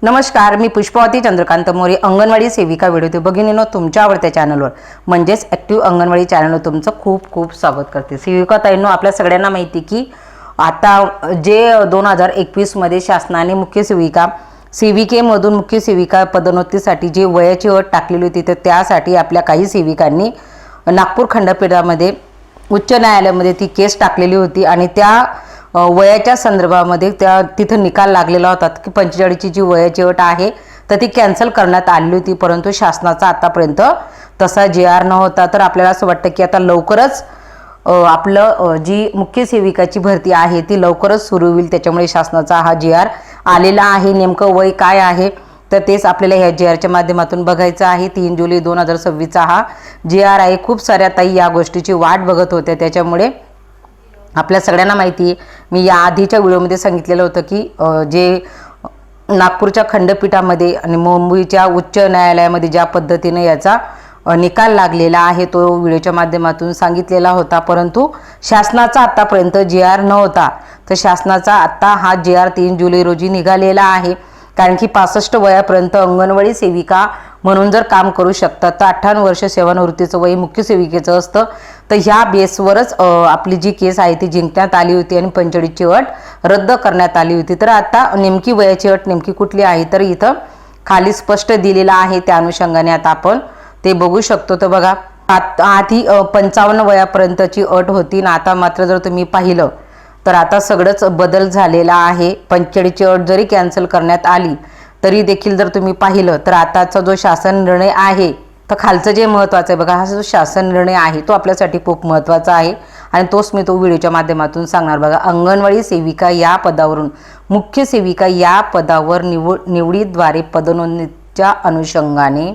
नमस्कार, मी पुष्पावती चंद्रकांत मोरे, अंगणवाडी सेविका व्हिडिओ भगिनीनो तुमच्या आवडत्या चॅनलवर म्हणजेच ॲक्टिव्ह अंगणवाडी चॅनलवर तुमचं खूप खूप स्वागत करते। सेविका ताईंनो, आपल्या सगळ्यांना माहिती की आता जे 2021 मध्ये शासनाने मुख्य सेविकेमधून मुख्य सेविका पदोन्नतीसाठी जे वयाची अट टाकलेली होती, तर त्यासाठी आपल्या काही सेविकांनी नागपूर खंडपीठामध्ये उच्च न्यायालयामध्ये ती केस टाकलेली होती आणि त्या वयाच्या संदर्भामध्ये तिथं निकाल लागलेला होता की 45 ची जी वयाची अट आहे तर ती कॅन्सल करण्यात आली होती, परंतु शासनाचा आतापर्यंत तसा JR न होता। तर आपल्याला असं वाटतं की आता लवकरच आपलं जी मुख्य सेविकाची भरती आहे ती लवकरच सुरू होईल, त्याच्यामुळे शासनाचा हा JR आलेला आहे। नेमकं वय काय आहे तर तेच आपल्याला ह्या JRच्या माध्यमातून बघायचं आहे। 3 जुलै 2026 हा JR आहे। खूप साऱ्या ताई या गोष्टीची वाट बघत होत्या, त्याच्यामुळे आपल्या सगळ्यांना माहिती आहे, मी या आधीच्या व्हिडिओमध्ये सांगितलेलं होतं की जे नागपूरच्या खंडपीठामध्ये आणि मुंबईच्या उच्च न्यायालयामध्ये ज्या पद्धतीने याचा निकाल लागलेला आहे तो व्हिडिओच्या माध्यमातून सांगितलेला होता, परंतु शासनाचा आतापर्यंत JR नव्हता। तर शासनाचा आता हा JR 3 जुलै रोजी निघालेला आहे, कारण की 65 वयापर्यंत अंगणवाडी सेविका म्हणून जर काम करू शकतात तर 58 वर्ष सेवानिवृत्तीचं वय मुख्य सेविकेचं असतं। तर ह्या बेसवरच आपली जी केस आहे ती जिंकण्यात आली होती आणि 45 ची अट रद्द करण्यात आली होती। तर आता नेमकी वयाची अट नेमकी कुठली आहे तर इथं खाली स्पष्ट दिलेलं आहे, त्या अनुषंगाने आता आपण ते बघू शकतो। तर बघा, आधी 55 वयापर्यंतची अट होती ना, आता मात्र जर तुम्ही पाहिलं तर आता सगळंच बदल झालेला आहे। 45 ची अट जरी कॅन्सल करण्यात आली तरी देखील जर तुम्ही पाहिलं तर आताचा जो शासन निर्णय आहे तर खालचं जे महत्त्वाचं आहे बघा, हा जो शासन निर्णय आहे तो आपल्यासाठी खूप महत्त्वाचा आहे आणि तोच मी तो व्हिडिओच्या माध्यमातून सांगणार। बघा, अंगणवाडी सेविका या पदावरून मुख्य सेविका या पदावर निवडीद्वारे पदोन्नतीच्या अनुषंगाने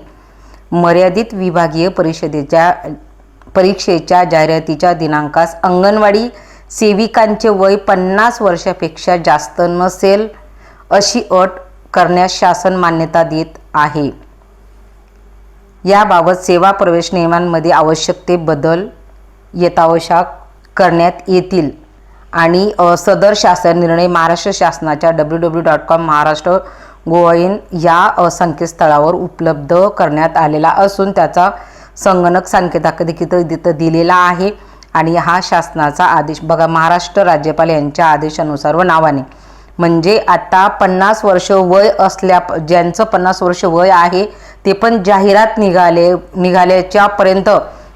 मर्यादित विभागीय परीक्षेच्या जाहिरातीच्या दिनांकास अंगणवाडी सेविकांचे वय 50 वर्षापेक्षा जास्त नसेल अशी अट करण्यास शासन मान्यता देत आहे। याबाबत सेवा प्रवेश नियमांमध्ये आवश्यक ते बदल यथावश्यक करण्यात येतील आणि सदर शासन निर्णय महाराष्ट्र शासनाच्या www.महाराष्ट्र.gov.in या संकेतस्थळावर उपलब्ध करण्यात आलेला असून त्याचा संगणक संकेतांक देखील दिलेला आहे आणि हा शासनाचा आदेश बघा, महाराष्ट्र राज्यपाल यांच्या आदेशानुसार व नावाने, म्हणजे आता 50 वर्ष वय ज्यांचं 50 वर्ष वय आहे ते पण जाहिरात निघाल्याच्या पर्यंत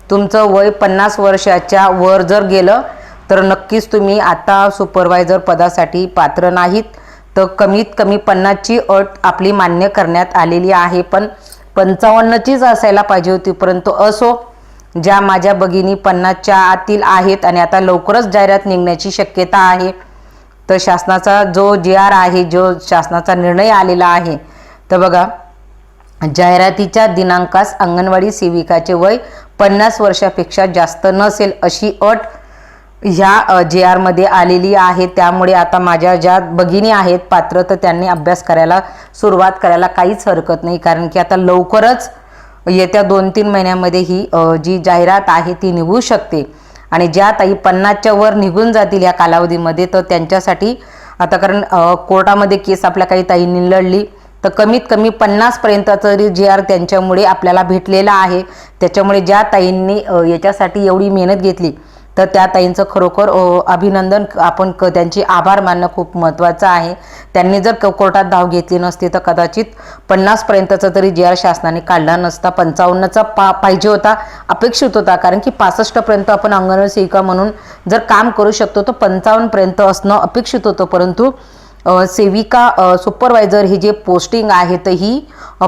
तुमचं वय 50 वर्षाच्या वर जर गेलं तर नक्कीच तुम्ही आता सुपरवायझर पदासाठी पात्र नाहीत। तर कमीत कमी 50 ची अट आपली मान्य करण्यात आलेली आहे, पण 55 चीच असायला पाहिजे होती, परंतु असो, ज्या माझ्या भगिनी 50 च्या आतील आहेत आणि आता लवकरच जाहिरात निघण्याची शक्यता आहे, तर शासनाचा जो JR आहे, जो शासनाचा निर्णय आलेला आहे, तर बघा, जाहिरातीच्या दिनांकास अंगणवाडी सेविकाचे वय 50 वर्षापेक्षा जास्त नसेल अशी अट ह्या JR मध्ये आलेली आहे। त्यामुळे आता माझ्या ज्या भगिनी आहेत पात्र तर त्यांनी अभ्यास करायला सुरुवात करायला काहीच हरकत नाही, कारण की आता लवकरच येत्या 2-3 महिन्यामध्ये ही जी जाहिरात आहे ती निघू शकते आणि ज्या ताई 50 च्या वर निघून जातील या कालावधीमध्ये तर त्यांच्यासाठी आता, कारण कोर्टामध्ये केस आपल्या काही ताईंनी लढली तर कमीत कमी 50 पर्यंत तरी JR त्यांच्यामुळे आपल्याला भेटलेला आहे। त्याच्यामुळे ज्या ताईंनी याच्यासाठी एवढी मेहनत घेतली तर त्या ताईंचं खरोखर अभिनंदन, आपण त्यांचे आभार मानणं खूप महत्त्वाचं आहे। त्यांनी जर कोर्टात धाव घेतली नसती तर कदाचित 50 पर्यंतचा तरी JR शासनाने काढला नसता, 55चा पाहिजे होता, अपेक्षित होता, कारण की 65 पर्यंत आपण अंगणवाडी सेविका म्हणून जर काम करू शकतो तर 55 पर्यंत असणं अपेक्षित होतं, परंतु सेविका सुपरवायझर ही जे पोस्टिंग आहे तर ही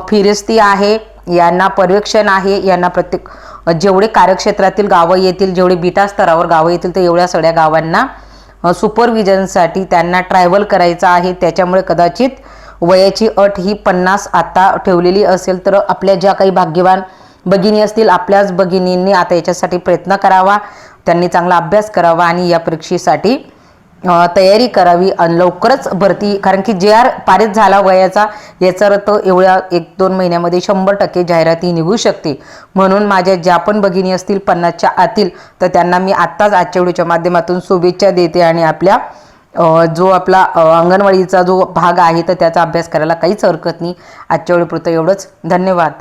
फिरस्ती आहे, यांना पर्यवेक्षण आहे, यांना प्रत्येक जेवढे कार्यक्षेत्रातील गावं येतील, जेवढे बीटा स्तरावर गावं येतील तर एवढ्या सगळ्या गावांना सुपरविजनसाठी त्यांना ट्रॅव्हल करायचं आहे। त्याच्यामुळे कदाचित वयाची अट ही 50 आता ठेवलेली असेल, तर आपल्या ज्या काही भाग्यवान भगिनी असतील, आपल्याच भगिनींनी आता याच्यासाठी प्रयत्न करावा, त्यांनी चांगला अभ्यास करावा आणि या परीक्षेसाठी तयारी करावी आणि लवकरच भरती, कारण की JR पारित झाला वयाचा याचा अर्थ एवढ्या 1-2 महिन्यामध्ये 100% जाहिराती निघू शकते। म्हणून माझ्या ज्या पण भगिनी असतील 50 च्या आतील तर त्यांना मी आत्ताच आजच्या व्हिडिओच्या माध्यमातून शुभेच्छा देते आणि आपल्या जो आपला अंगणवाडीचा जो भाग आहे तर त्याचा अभ्यास करायला काहीच हरकत नाही. आजच्या वेळेपुरतं एवढंच. धन्यवाद.